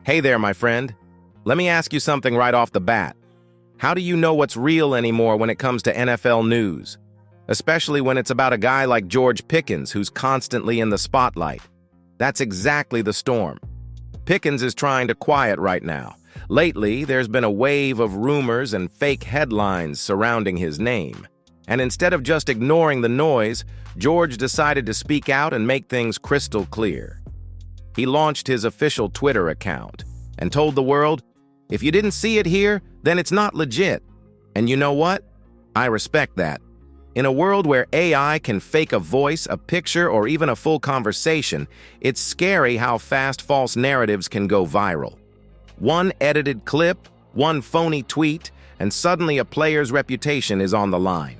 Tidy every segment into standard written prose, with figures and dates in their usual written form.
Hey there, my friend. Let me ask you something right off the bat. How do you know what's real anymore when it comes to NFL news? Especially when it's about a guy like George Pickins, who's constantly in the spotlight. That's exactly the storm. Pickins is trying to quiet right now. Lately, there's been a wave of rumors and fake headlines surrounding his name. And instead of just ignoring the noise, George decided to speak out and make things crystal clear. He launched his official Twitter account and told the world, "If you didn't see it here, then it's not legit." And you know what? I respect that. In a world where AI can fake a voice, a picture, or even a full conversation, it's scary how fast false narratives can go viral. One edited clip, one phony tweet, and suddenly a player's reputation is on the line.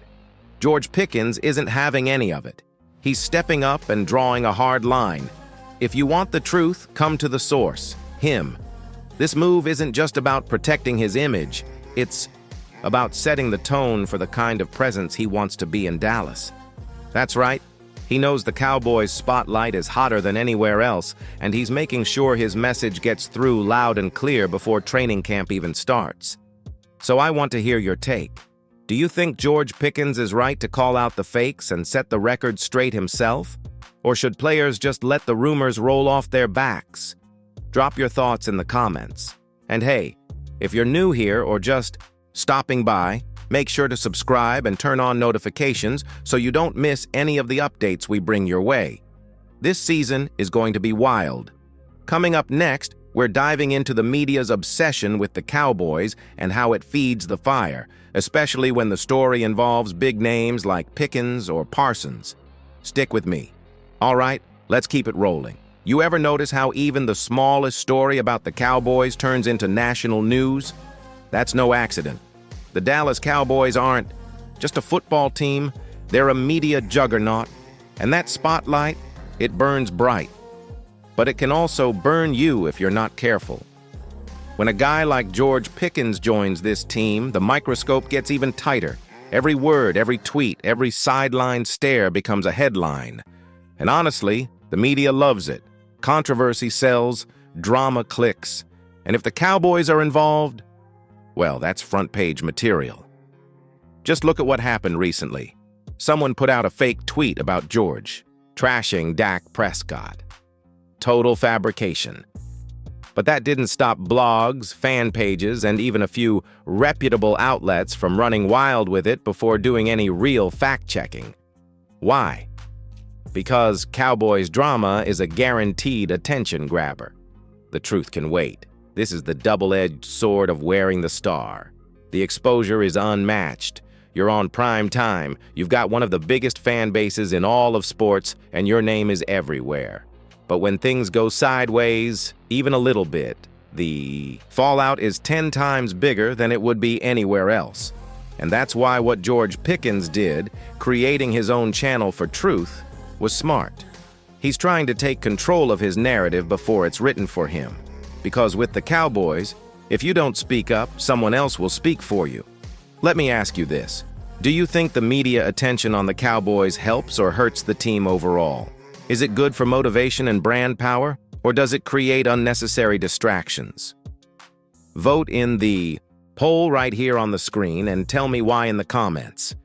George Pickins isn't having any of it. He's stepping up and drawing a hard line. If you want the truth, come to the source, him. This move isn't just about protecting his image, it's about setting the tone for the kind of presence he wants to be in Dallas. That's right, he knows the Cowboys' spotlight is hotter than anywhere else, and he's making sure his message gets through loud and clear before training camp even starts. So I want to hear your take. Do you think George Pickins is right to call out the fakes and set the record straight himself? Or should players just let the rumors roll off their backs? Drop your thoughts in the comments. And hey, if you're new here or just stopping by, make sure to subscribe and turn on notifications so you don't miss any of the updates we bring your way. This season is going to be wild. Coming up next, we're diving into the media's obsession with the Cowboys and how it feeds the fire, especially when the story involves big names like Pickens or Parsons. Stick with me. All right, let's keep it rolling. You ever notice how even the smallest story about the Cowboys turns into national news? That's no accident. The Dallas Cowboys aren't just a football team, they're a media juggernaut, and that spotlight, it burns bright. But it can also burn you if you're not careful. When a guy like George Pickens joins this team, the microscope gets even tighter. Every word, every tweet, every sideline stare becomes a headline. And honestly, the media loves it. Controversy sells, drama clicks. And if the Cowboys are involved, well, that's front-page material. Just look at what happened recently. Someone put out a fake tweet about George, trashing Dak Prescott. Total fabrication. But that didn't stop blogs, fan pages, and even a few reputable outlets from running wild with it before doing any real fact-checking. Why? Because Cowboys drama is a guaranteed attention grabber. The truth can wait. This is the double-edged sword of wearing the star. The exposure is unmatched. You're on prime time. You've got one of the biggest fan bases in all of sports, and your name is everywhere. But when things go sideways, even a little bit, the fallout is 10 times bigger than it would be anywhere else. And that's why what George Pickens did, creating his own channel for truth, was smart. He's trying to take control of his narrative before it's written for him. Because with the Cowboys, if you don't speak up, someone else will speak for you. Let me ask you this. Do you think the media attention on the Cowboys helps or hurts the team overall? Is it good for motivation and brand power, or does it create unnecessary distractions? Vote in the poll right here on the screen and tell me why in the comments.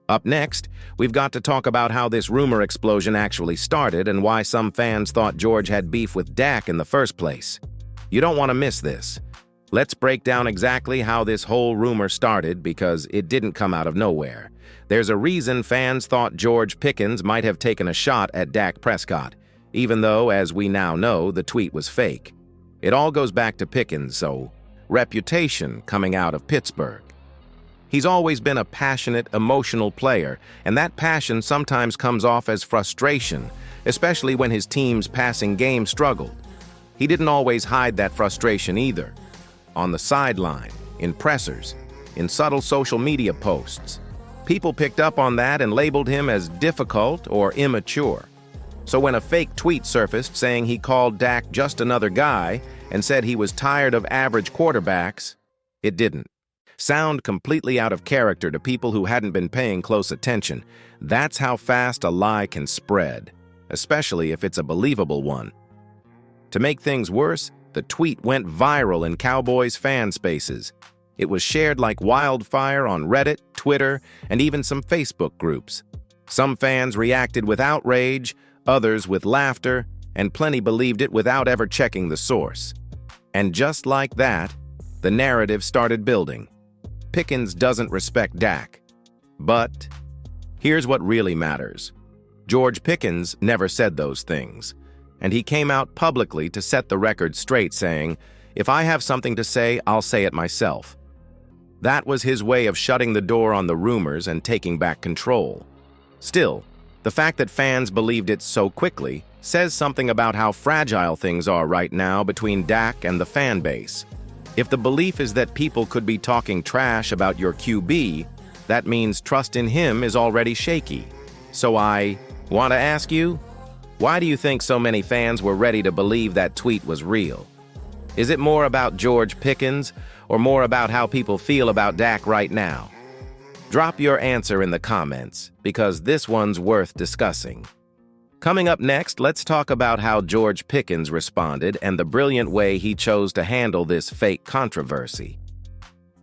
Up next, we've got to talk about how this rumor explosion actually started and why some fans thought George had beef with Dak in the first place. You don't want to miss this. Let's break down exactly how this whole rumor started because it didn't come out of nowhere. There's a reason fans thought George Pickens might have taken a shot at Dak Prescott, even though, as we now know, the tweet was fake. It all goes back to Pickens, so reputation coming out of Pittsburgh. He's always been a passionate, emotional player, and that passion sometimes comes off as frustration, especially when his team's passing game struggled. He didn't always hide that frustration either. On the sideline, in pressers, in subtle social media posts. People picked up on that and labeled him as difficult or immature. So when a fake tweet surfaced saying he called Dak just another guy and said he was tired of average quarterbacks, it didn't. Sound completely out of character to people who hadn't been paying close attention. That's how fast a lie can spread, especially if it's a believable one. To make things worse, the tweet went viral in Cowboys fan spaces. It was shared like wildfire on Reddit, Twitter, and even some Facebook groups. Some fans reacted with outrage, others with laughter, and plenty believed it without ever checking the source. And just like that, the narrative started building. Pickens doesn't respect Dak. But here's what really matters. George Pickens never said those things, and he came out publicly to set the record straight, saying, "If I have something to say, I'll say it myself." That was his way of shutting the door on the rumors and taking back control. Still, the fact that fans believed it so quickly says something about how fragile things are right now between Dak and the fan base. If the belief is that people could be talking trash about your QB, that means trust in him is already shaky. So I want to ask you, why do you think so many fans were ready to believe that tweet was real? Is it more about George Pickens or more about how people feel about Dak right now? Drop your answer in the comments, because this one's worth discussing. Coming up next, let's talk about how George Pickens responded and the brilliant way he chose to handle this fake controversy.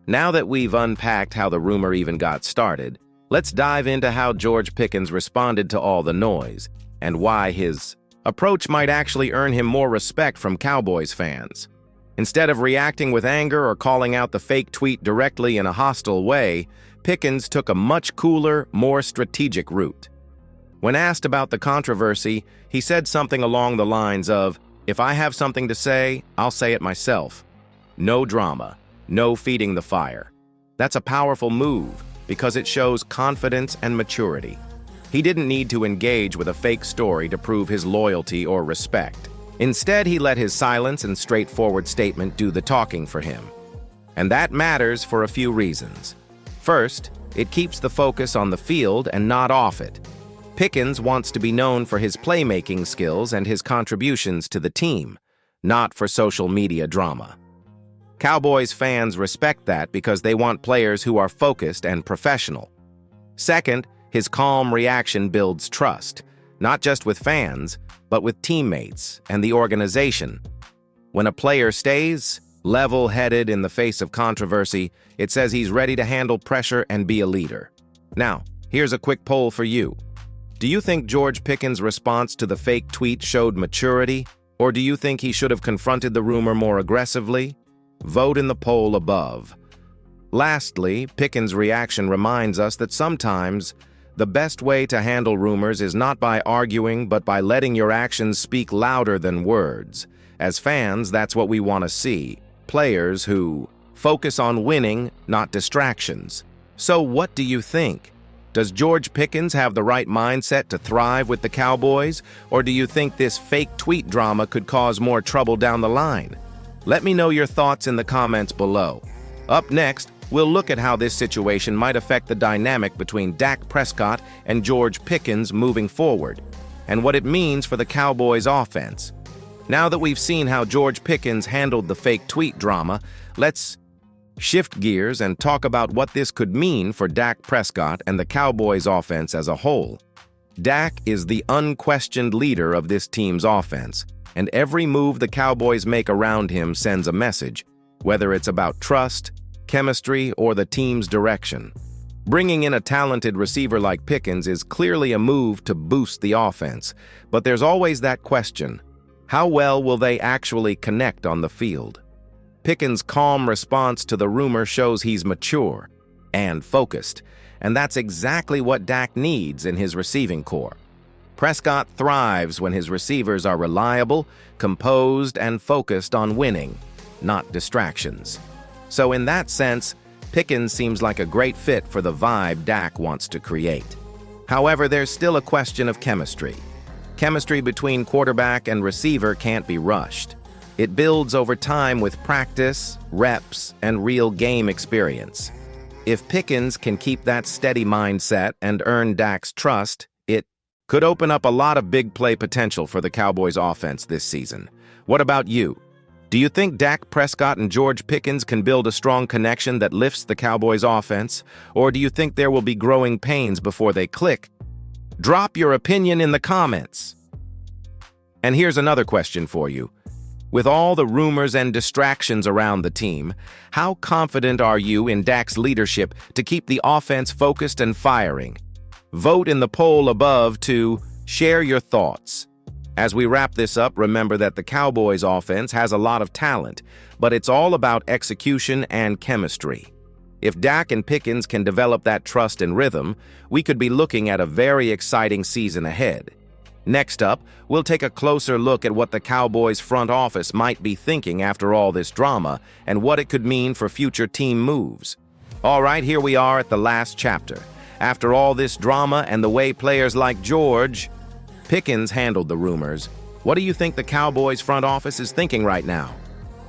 Now that we've unpacked how the rumor even got started, let's dive into how George Pickens responded to all the noise and why his approach might actually earn him more respect from Cowboys fans. Instead of reacting with anger or calling out the fake tweet directly in a hostile way, Pickens took a much cooler, more strategic route. When asked about the controversy, he said something along the lines of, "If I have something to say, I'll say it myself." No drama, no feeding the fire. That's a powerful move because it shows confidence and maturity. He didn't need to engage with a fake story to prove his loyalty or respect. Instead, he let his silence and straightforward statement do the talking for him. And that matters for a few reasons. First, it keeps the focus on the field and not off it. Pickens wants to be known for his playmaking skills and his contributions to the team, not for social media drama. Cowboys fans respect that because they want players who are focused and professional. Second, his calm reaction builds trust, not just with fans, but with teammates and the organization. When a player stays level-headed in the face of controversy, it says he's ready to handle pressure and be a leader. Now, here's a quick poll for you. Do you think George Pickens' response to the fake tweet showed maturity, or do you think he should have confronted the rumor more aggressively? Vote in the poll above. Lastly, Pickens' reaction reminds us that sometimes the best way to handle rumors is not by arguing, but by letting your actions speak louder than words. As fans, that's what we want to see. Players who focus on winning, not distractions. So what do you think? Does George Pickens have the right mindset to thrive with the Cowboys, or do you think this fake tweet drama could cause more trouble down the line? Let me know your thoughts in the comments below. Up next, we'll look at how this situation might affect the dynamic between Dak Prescott and George Pickens moving forward, and what it means for the Cowboys' offense. Now that we've seen how George Pickens handled the fake tweet drama, let's shift gears and talk about what this could mean for Dak Prescott and the Cowboys' offense as a whole. Dak is the unquestioned leader of this team's offense, and every move the Cowboys make around him sends a message, whether it's about trust, chemistry, or the team's direction. Bringing in a talented receiver like Pickens is clearly a move to boost the offense, but there's always that question: how well will they actually connect on the field? Pickens' calm response to the rumor shows he's mature and focused, and that's exactly what Dak needs in his receiving corps. Prescott thrives when his receivers are reliable, composed, and focused on winning, not distractions. So in that sense, Pickens seems like a great fit for the vibe Dak wants to create. However, there's still a question of chemistry. Chemistry between quarterback and receiver can't be rushed. It builds over time with practice, reps, and real game experience. If Pickens can keep that steady mindset and earn Dak's trust, it could open up a lot of big play potential for the Cowboys' offense this season. What about you? Do you think Dak Prescott and George Pickens can build a strong connection that lifts the Cowboys' offense, or do you think there will be growing pains before they click? Drop your opinion in the comments. And here's another question for you. With all the rumors and distractions around the team, how confident are you in Dak's leadership to keep the offense focused and firing? Vote in the poll above to share your thoughts. As we wrap this up, remember that the Cowboys offense has a lot of talent, but it's all about execution and chemistry. If Dak and Pickens can develop that trust and rhythm, we could be looking at a very exciting season ahead. Next up, we'll take a closer look at what the Cowboys front office might be thinking after all this drama and what it could mean for future team moves. All right, here we are at the last chapter. After all this drama and the way players like George Pickens handled the rumors, what do you think the Cowboys front office is thinking right now?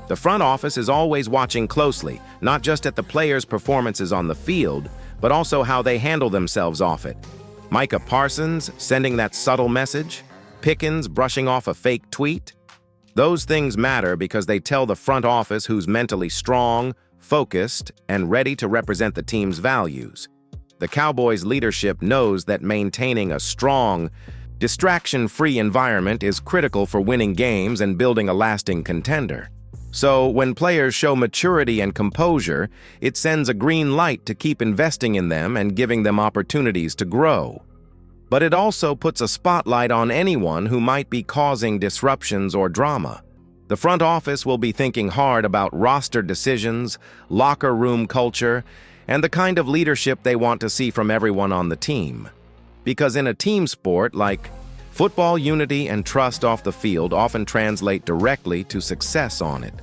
The front office is always watching closely, not just at the players' performances on the field, but also how they handle themselves off it. Micah Parsons sending that subtle message? Pickens brushing off a fake tweet? Those things matter because they tell the front office who's mentally strong, focused, and ready to represent the team's values. The Cowboys' leadership knows that maintaining a strong, distraction-free environment is critical for winning games and building a lasting contender. So, when players show maturity and composure, it sends a green light to keep investing in them and giving them opportunities to grow. But it also puts a spotlight on anyone who might be causing disruptions or drama. The front office will be thinking hard about roster decisions, locker room culture, and the kind of leadership they want to see from everyone on the team. Because in a team sport like football, unity and trust off the field often translate directly to success on it.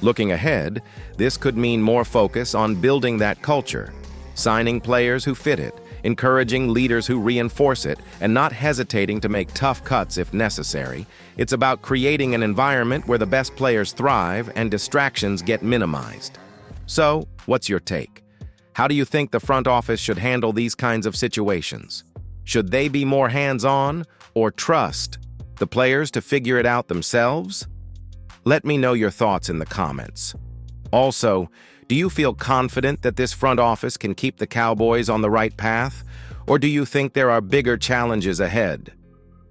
Looking ahead, this could mean more focus on building that culture, signing players who fit it, encouraging leaders who reinforce it, and not hesitating to make tough cuts if necessary. It's about creating an environment where the best players thrive and distractions get minimized. So, what's your take? How do you think the front office should handle these kinds of situations? Should they be more hands-on or trust the players to figure it out themselves? Let me know your thoughts in the comments. Also, do you feel confident that this front office can keep the Cowboys on the right path? Or do you think there are bigger challenges ahead?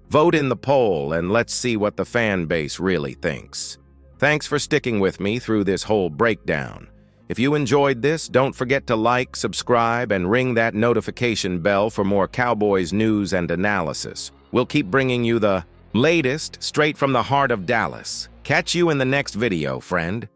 Vote in the poll and let's see what the fan base really thinks. Thanks for sticking with me through this whole breakdown. If you enjoyed this, don't forget to like, subscribe, and ring that notification bell for more Cowboys news and analysis. We'll keep bringing you the latest straight from the heart of Dallas. Catch you in the next video, friend.